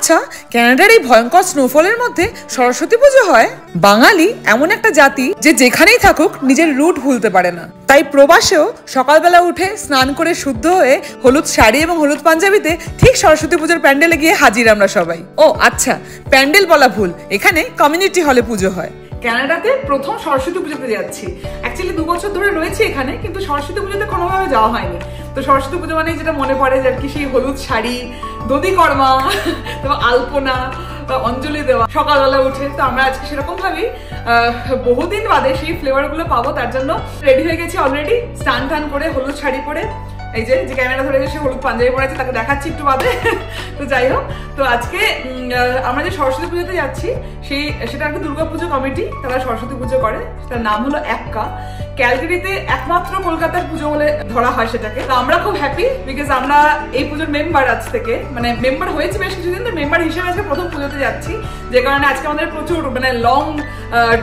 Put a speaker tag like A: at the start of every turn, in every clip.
A: আচ্ছা, কানাডার এই ভয়ঙ্কর স্নোফলের মধ্যে সরস্বতী পুজো হয়? বাঙালি এমন একটা জাতি যে যেখানেই থাকুক নিজের রুট ভুলতে পারে না। তাই প্রবাসেও সকালবেলা উঠে স্নান করে শুদ্ধ হয়ে হলুদ শাড়ি এবং হলুদ পাঞ্জাবিতে ঠিক সরস্বতী পুজোর প্যান্ডেলে গিয়ে হাজির আমরা সবাই। ও আচ্ছা, প্যান্ডেল বলা ভুল, এখানে কমিউনিটি হলে পুজো হয়। কানাডাতে প্রথম সরস্বতী পুজোতে যাচ্ছি। অ্যাকচুয়ালি 2 বছর ধরে রয়েছে এখানে, কিন্তু সরস্বতী পুজোতে কোনোভাবে যাওয়া হয়নি। তো সরস্বতী পুজো মানে যেটা মনে পড়ে যে আর কি সেই হলুদ শাড়ি, দধি কর্মা, তারপর আলপনা, অঞ্জলি দেওয়া সকালবেলা উঠে। তো আমরা আজকে সেরকম ভাবেই বহুদিন বাদে সেই ফ্লেভার গুলো পাবো, তার জন্য রেডি হয়ে গেছি অলরেডি। স্নান টান করে হলুদ শাড়ি পরে, এই যে ক্যামেরা ধরে সে হলুদ পাঞ্জাবি পরেছে, তাকে দেখাচ্ছি একটু বাদে। তো যাই হোক, তো আজকে আমরা যে সরস্বতী পুজোতে যাচ্ছি সেটা একটা দুর্গাপুজো কমিটি, তারা সরস্বতী পুজো করে, সেটার নাম হলো এক্কা। ক্যালগারিতে একমাত্র কলকাতার পুজো বলে ধরা হয় সেটাকে। তো আমরা খুব হ্যাপি, বিকজ আমরা এই পুজোর মেম্বার আজ থেকে, মানে মেম্বার হয়েছে বেশ কিছুদিন, তো মেম্বার হিসেবে আজকে প্রথম পুজোতে যাচ্ছি, যে কারণে আজকে আমাদের প্রচুর মানে লং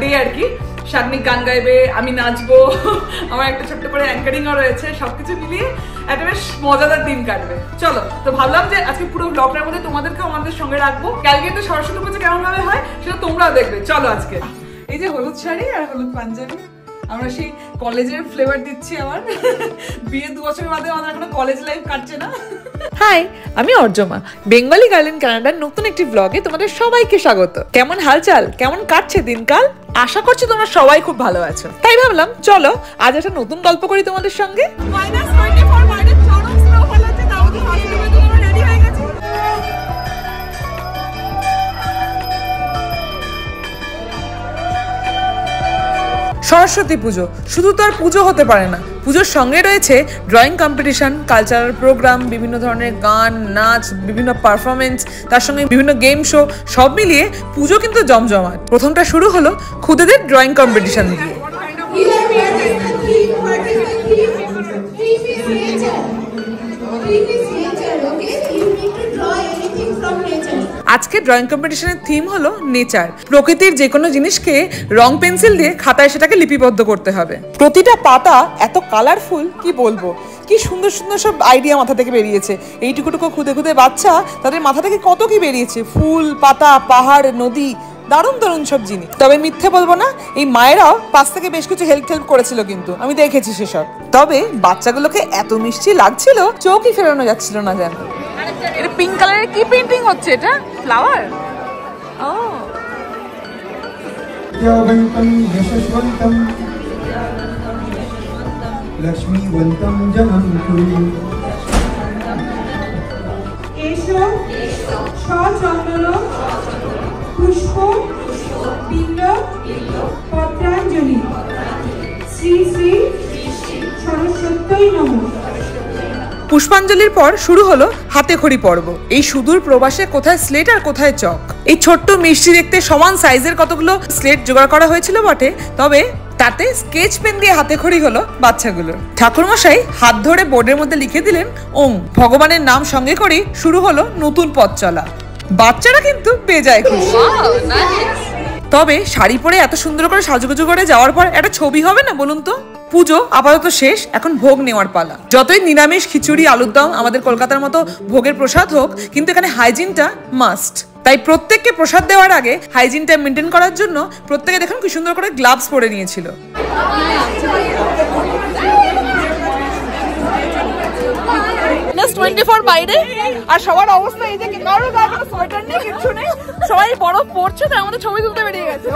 A: ডে আর কি। শাগনিক গান গাইবে, আমি নাচবো, আমার একটা ছোট্ট করে অ্যাঙ্কারিংও রয়েছে, সবকিছু মিলিয়ে একটা বেশ মজাদার দিন কাটবে। চলো, তো ভাবলাম যে আজকে পুরো ব্লগটার মধ্যে তোমাদেরকেও আমাদের সঙ্গে রাখবো। ক্যালগারিতে সরস্বতী পুজো কেমন ভাবে হয় সেটা তোমরাও দেখবে। চলো আজকে এই যে হলুদ শাড়ি আর হলুদ পাঞ্জাবি, আমরা সেই কলেজের ফ্লেভার দিচ্ছি। আমার বিয়ে 2 বছরের বাদে আমাদের এখনো কলেজ লাইফ কাটছে না। হাই, আমি অর্জমা, বেঙ্গলি গার্ল ইন কানাডার নতুন একটি ব্লগে তোমাদের সবাইকে স্বাগত। কেমন হালচাল, কেমন কাটছে দিনকাল? আশা করছি তোমরা সবাই খুব ভালো আছো। তাই ভাবলাম চলো আজ একটা নতুন গল্প করি তোমাদের সঙ্গে। সরস্বতী পুজো শুধু তো আর পুজো হতে পারে না, পুজোর সঙ্গে রয়েছে ড্রয়িং কম্পিটিশন, কালচারাল প্রোগ্রাম, বিভিন্ন ধরনের গান, নাচ, বিভিন্ন পারফরমেন্স, তার সঙ্গে বিভিন্ন গেম শো, সব মিলিয়ে পুজো কিন্তু জমজমাট। প্রথমটা শুরু হলো খুদেদের ড্রয়িং কম্পিটিশন দিয়ে। আজকে ড্রয়িং কম্পিটিশনের থিম হলো নেচার। প্রকৃতির যে কোনো জিনিসকে রং পেন্সিল দিয়ে খাতায় সেটাকে লিপিবদ্ধ করতে হবে। প্রতিটা পাতা এত কালারফুল, কি বলবো, কি সুন্দর সুন্দর সব আইডিয়া মাথা থেকে বেরিয়েছে। এইটুকুটুকু খুদে খুদে বাচ্চা, তাদের মাথা থেকে কত কি বেরিয়েছে, ফুল, পাতা, পাহাড়, নদী, দারুণ দারুণ সব জিনিস। তবে মিথ্যে বলবো না, এই মায়েরাও পাশ থেকে বেশ কিছু হেল্প করেছিল, কিন্তু আমি দেখেছি সেসব। তবে বাচ্চাগুলোকে এত মিষ্টি লাগছিল, চোখই ফেরানো যাচ্ছিল না যেন। এটা পিঙ্ক কালারের কি পেইন্টিং হচ্ছে? এটা ফ্লাওয়ার। ও
B: যৌবন্তম যশস্বন্তম লক্ষ্মীবন্তম জনম কুরু।
C: এসো সচন্দন পুষ্প পিণ্ড পত্রাঞ্জলি শ্রী শ্রী সরস্বত্যই নমঃ।
A: পুষ্পাঞ্জলির পর শুরু হলো হাতে খড়ি পর্ব। এই সুদূর প্রবাসে কোথায় স্লেট আর কোথায় চক, এই ছোট্ট মিষ্টি দেখতে সমান সাইজের কতগুলো স্লেট জোগাড় করা হয়েছিল বটে, তবে তাতে স্কেচ পেন দিয়ে হাতে খড়ি হলো বাচ্চাগুলোর। ঠাকুরমশাই হাত ধরে বোর্ডের মধ্যে লিখে দিলেন ওম, ভগবানের নাম সঙ্গে করেই শুরু হলো নতুন পথ চলা। বাচ্চারা কিন্তু বেজায় খুশি। তবে শাড়ি পরে এত সুন্দর করে সাজুগুজু করে যাওয়ার পর একটা ছবি হবে না বলুন তো? পুজো আপাতত শেষ, এখন ভোগ নেওয়ার পালা। যতই নিরামিষ, খিচুড়ি, আলুর দম আমাদের কলকাতার মতো ভোগের প্রসাদ হোক, কিন্তু এখানে হাইজিনটা মাস্ট। তাই প্রত্যেককে প্রসাদ দেওয়ার আগে হাইজিনটা মেনটেন করার জন্য প্রত্যেকে দেখুন কি সুন্দর করে গ্লাভস পরে নিয়েছিল। -24 বাইরে, আর সবার অবস্থা এই যে কারোর গায়ে কোনো সোয়েটার নেই, কিছু নেই, সবাই বরফ পড়ছে, তাই আমাদের ছবি তুলতে বেরিয়ে গেছে।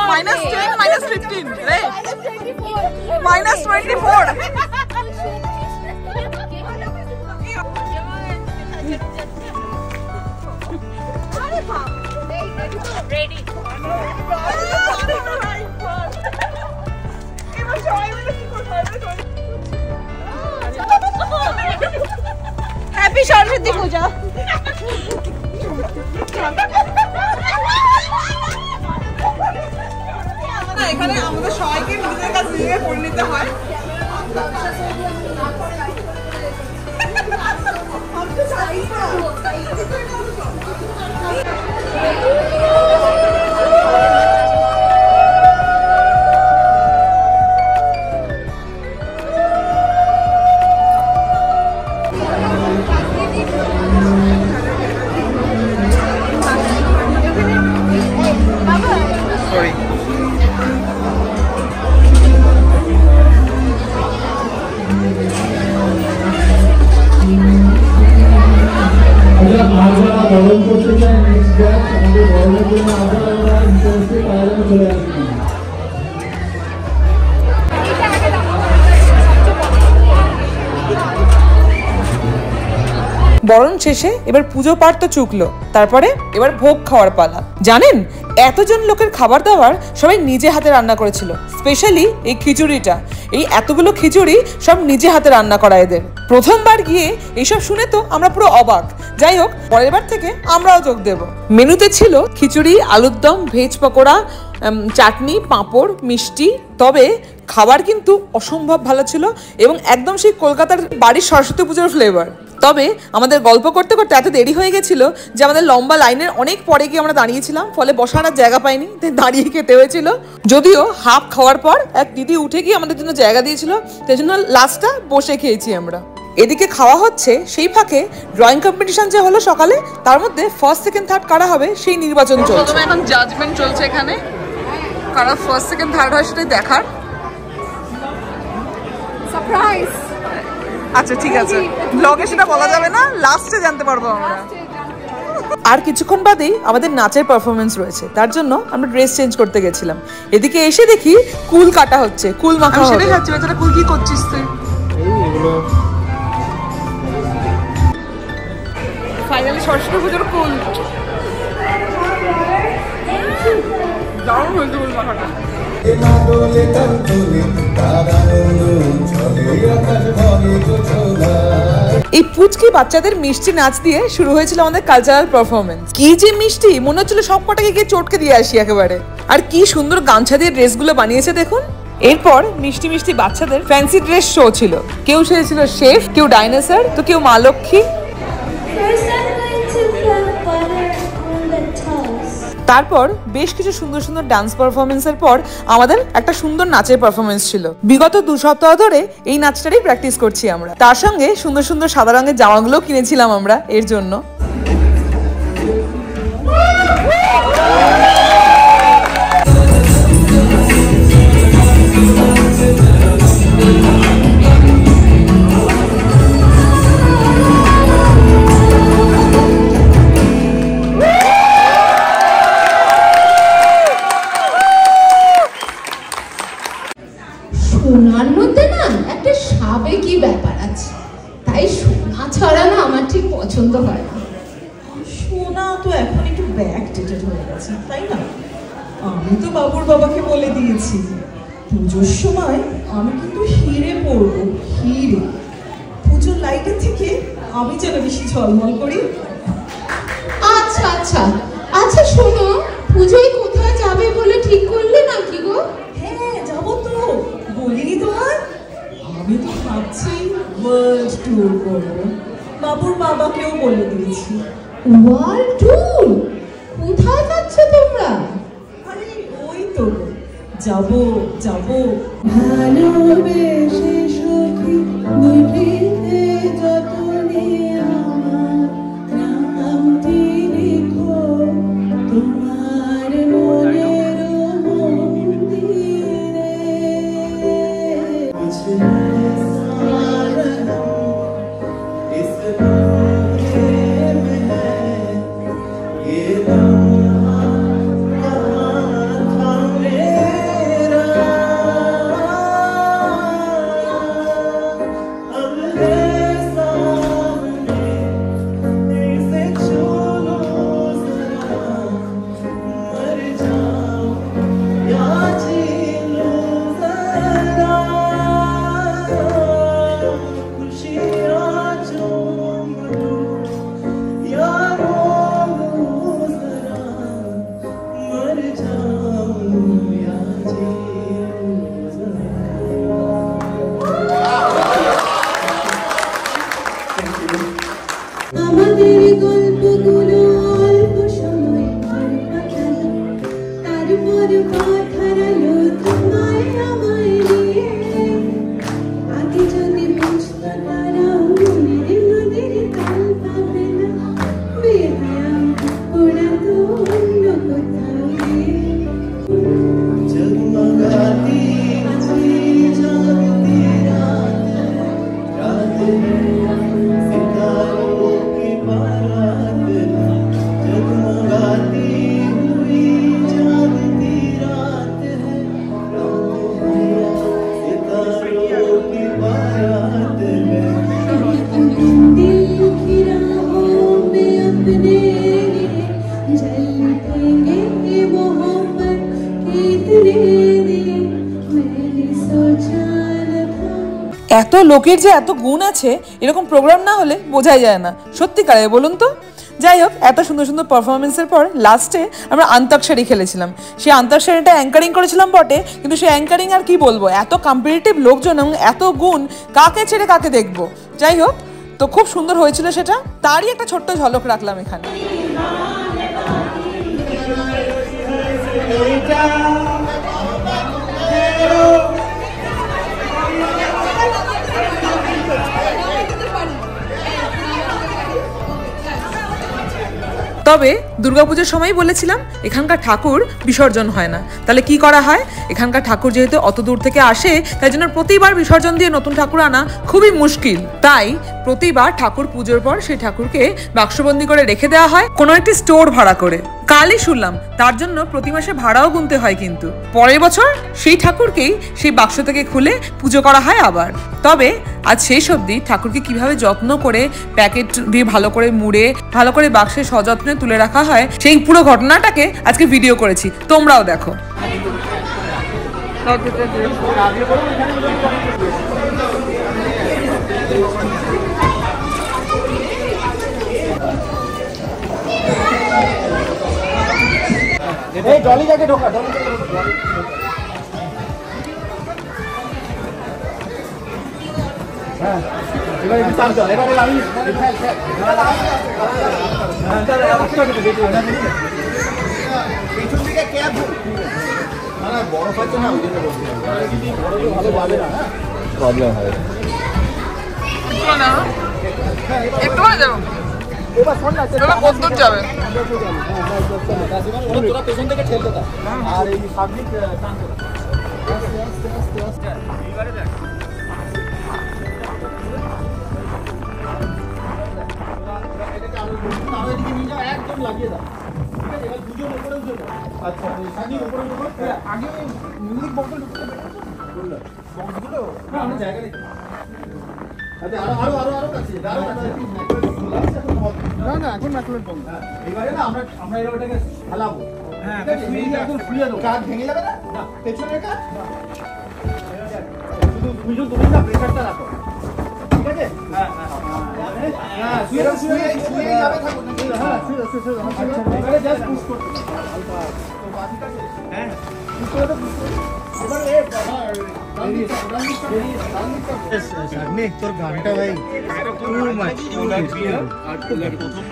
A: -10, -15, right? -24. Ready. Happy Saraswati Puja. এখানে আমাদের সবাইকে নিজেদের কাছে নিজেকে করে নিতে হয়। বরণ শেষে এবার পুজো পাঠ তো চুকলো, তারপরে এবার ভোগ খাওয়ার পালা। জানেন, এতজন লোকের খাবার দাবার সবাই নিজে হাতে রান্না করেছিল। স্পেশালি এই খিচুড়িটা, এই এতগুলো খিচুড়ি সব নিজে হাতে রান্না করা এদের। প্রথমবার গিয়ে এইসব শুনে তো আমরা পুরো অবাক। যাই হোক, পরের বার থেকে আমরাও যোগ দেব। মেনুতে ছিল খিচুড়ি, আলুর দম, ভেজ পকোড়া, চাটনি, পাঁপড়, মিষ্টি। তবে খাবার কিন্তু অসম্ভব ভালো ছিল এবং একদম সেই কলকাতার বাড়ির সরস্বতী পুজোর ফ্লেভার। তবে আমাদের গল্প করতে করতে এত দেরি হয়ে গেছিল যে আমাদের লম্বা লাইনের অনেক পরে গিয়ে আমরা দাঁড়িয়েছিলাম, ফলে বসার আর জায়গা পাইনি, তাই দাঁড়িয়ে খেতে হয়েছিল। যদিও হাফ খাওয়ার পর এক দিদি উঠে গিয়ে আমাদের জন্য জায়গা দিয়েছিল, সেই জন্য লাস্টটা বসে খেয়েছি আমরা। এদিকে খাওয়া হচ্ছে, সেই ফাঁকে ড্রয়িং কম্পিটিশন যে হলো সকালে, তার মধ্যে ফার্স্ট সেকেন্ড থার্ড কারা হবে সেই নির্বাচন চলছে। এখন জাজমেন্ট চলছে এখানে, কারা ফার্স্ট সেকেন্ড থার্ড হয় সেটাই দেখার।
C: সারপ্রাইজ।
A: আচ্ছা ঠিক আছে, ব্লগে সেটা বলা যাবে না, লাস্টে জানতে পারবো আমরা। আর কিছুক্ষণ বাদেই আমাদের নাচের পারফরমেন্স রয়েছে, তার জন্য আমরা ড্রেস চেঞ্জ করতে গেছিলাম। এদিকে এসে দেখি কুল কাটা হচ্ছে, কুল মাখা হচ্ছে। সেটাই খাচ্ছি। বেচারা কুল কি করছিস তুই? ফাইনালি সরস্বতী পুজোর কুল। দারুণ হয়েছে কুল মাখাটা। এই পুচকি বাচ্চাদের মিষ্টি নাচ দিয়ে শুরু হয়েছিল আমাদের কালচারাল পারফরমেন্স। কি যে মিষ্টি, মনে হচ্ছিল সব কটাকে গিয়ে চটকে দিয়ে আসি একেবারে। আর কি সুন্দর গামছা দিয়ে ড্রেসগুলো বানিয়েছে দেখুন। এরপর মিষ্টি মিষ্টি বাচ্চাদের ফ্যান্সি ড্রেস শো ছিল। কেউ সেজেছিল শেফ, কেউ ডাইনোসর, তো কেউ মা লক্ষ্মী। তারপর বেশ কিছু সুন্দর সুন্দর ডান্স পারফরমেন্সের পর আমাদের একটা সুন্দর নাচের পারফরমেন্স ছিল। বিগত 2 সপ্তাহ ধরে এই নাচটারই প্র্যাকটিস করছি আমরা। তার সঙ্গে সুন্দর সুন্দর সাদা রঙের জামাগুলো কিনেছিলাম আমরা এর জন্য।
D: সোনার মধ্যে না একটা সাবেকি ব্যাপার আছে, তাই সোনা ছাড়া না আমার ঠিক পছন্দ হয় না।
E: সোনা তো এখন একটু ব্যাক ডেটেড হয়ে গেছে, তাই না? আমি তো বাবুর বাবাকে বলে দিয়েছি পুজোর সময় আমি কিন্তু হিরে পরবো, হিরে। পুজোর লাইটের থেকে আমি যেন বেশি ঝলমল করি।
D: আচ্ছা আচ্ছা আচ্ছা, শোনো, পুজোয় কোথায় যাবে বলে ঠিক করলে নাকি গো?
E: হ্যাঁ যাবো তো, বলিনি তোমার? আমি তো ভাবছি ওয়ার্ল্ড ট্যুর করবো, বাবুর বাবাকেও বলে দিয়েছি।
D: World tour? কোথায় যাচ্ছ তোমরা?
E: আরে ওই তো যাবো যাবো।
F: ভালোবেসে সখী নিভৃতে যতনে আমার নামটি লিখো তোমার মনের মন্দিরে।
A: এত লোকের যে এত গুণ আছে, এরকম প্রোগ্রাম না হলে বোঝাই যায় না, সত্যিকারে বলুন তো। যাই হোক, এত সুন্দর সুন্দর পারফরমেন্সের পর লাস্টে আমরা আন্তাক্ষরী খেলেছিলাম। সেই আন্তাক্ষরীটা অ্যাঙ্কারিং করেছিলাম বটে, কিন্তু সেই অ্যাঙ্কারিং আর কি বলবো, এত কম্পিটিটিভ লোকজন এবং এত গুণ, কাকে ছেড়ে কাকে দেখবো। যাই হোক, তো খুব সুন্দর হয়েছিল সেটা, তারই একটা ছোট্ট ঝলক রাখলাম এখানে। তবে দুর্গাপুজোর সময় বলেছিলাম এখানকার ঠাকুর বিসর্জন হয় না, তাহলে কি করা হয়? এখানকার ঠাকুর যেহেতু অত দূর থেকে আসে, তাই জন্য প্রতিবার বিসর্জন দিয়ে নতুন ঠাকুর আনা খুবই মুশকিল। তাই প্রতিবার ঠাকুর পুজোর পর সেই ঠাকুরকে বাক্সবন্দি করে রেখে দেওয়া হয় কোনো একটি স্টোর ভাড়া করে। কালই শুনলাম তার জন্য প্রতি মাসে ভাড়াও গুনতে হয়, কিন্তু পরের বছর সেই ঠাকুরকেই সেই বাক্স থেকে খুলে পুজো করা হয় আবার। তবে আজ শেষ অবধি ঠাকুরকে কিভাবে যত্ন করে প্যাকেট দিয়ে ভালো করে মুড়ে ভালো করে বাক্সে সযত্নে তুলে রাখা হয়, সেই পুরো ঘটনাটাকে আজকে ভিডিও করেছি, তোমরাও দেখো।
B: এই জলি যাকে ঢোকা, জলি যাকে ঢোকা। হ্যাঁ, এবারে একটু চাপ দাও, এবারে আমি পিছন দিকে ক্যাব না, বড় পাচ্ছে না, ভালো যাবে না, প্রবলেম হয়।
A: একটু করে যাও,
B: এবার শোন না,
A: এবার কত দূর যাবে?
B: তোরা পেছন থেকে ঠেলতে দাও, আর এই সামনে টানতে দাও। একদম লাগিয়ে দাও, ঠিক আছে? এবার দুজন উপরে উঠে দাও। আচ্ছা, সানি উপরে উঠে আগে মিউজিক বক্স ঢুকতে বললো বক্সগুলো না আমি জায়গা নেই। আচ্ছা, আরো কাছে, আরো কাছে। না না, এখন ম্যাকলেট বন্ধ। এবারে না আমরা এটাকে ফেলাবো। হ্যাঁ, একদম ফুলিয়ে দাও, কাজ ভেঙে যাবে না। না, পেছনের কাজ শুধু তুমি না প্রেসারটা রাখো, ঠিক আছে? হ্যাঁ হ্যাঁ, শুয়ে যাবে, থাকো না। হ্যাঁ, শুয়ে এবারে জাস্ট পুশ করতে হালকা, তো বাকিটা হ্যাঁ পুশ করে দাও, পুশ করে এবারে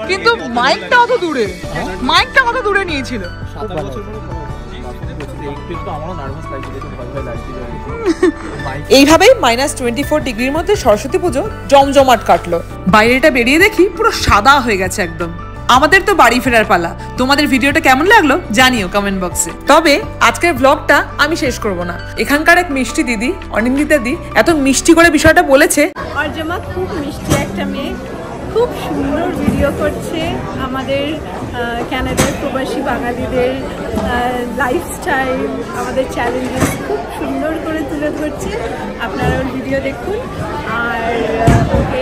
A: কিন্তু মাইকটা অত দূরে, মাইকটা কত দূরে নিয়েছিল। এইভাবেই -24 ডিগ্রির মধ্যে সরস্বতী পুজো জমজমাট কাটলো। বাইরেটা বেরিয়ে দেখি পুরো সাদা হয়ে গেছে একদম। আমাদের তো বাড়ি ফেরার পালা। তোমাদের ভিডিওটা কেমন লাগলো জানিও কমেন্ট বক্সে। তবে আজকের ব্লগটা আমি শেষ করব না। এখানকার এক মিষ্টি দিদি, অনিন্দিতা দি, এত মিষ্টি করে বিষয়টা বলেছে।
G: অর্জমা খুব মিষ্টি একটা মেয়ে, খুব সুন্দর ভিডিও করছে, আমাদের কানাডার প্রবাসী বাঙালিদের লাইফস্টাইল, আমাদের চ্যালেঞ্জেস খুব সুন্দর করে তুলে ধরছে। আপনারা ওর ভিডিও দেখুন আর ওকে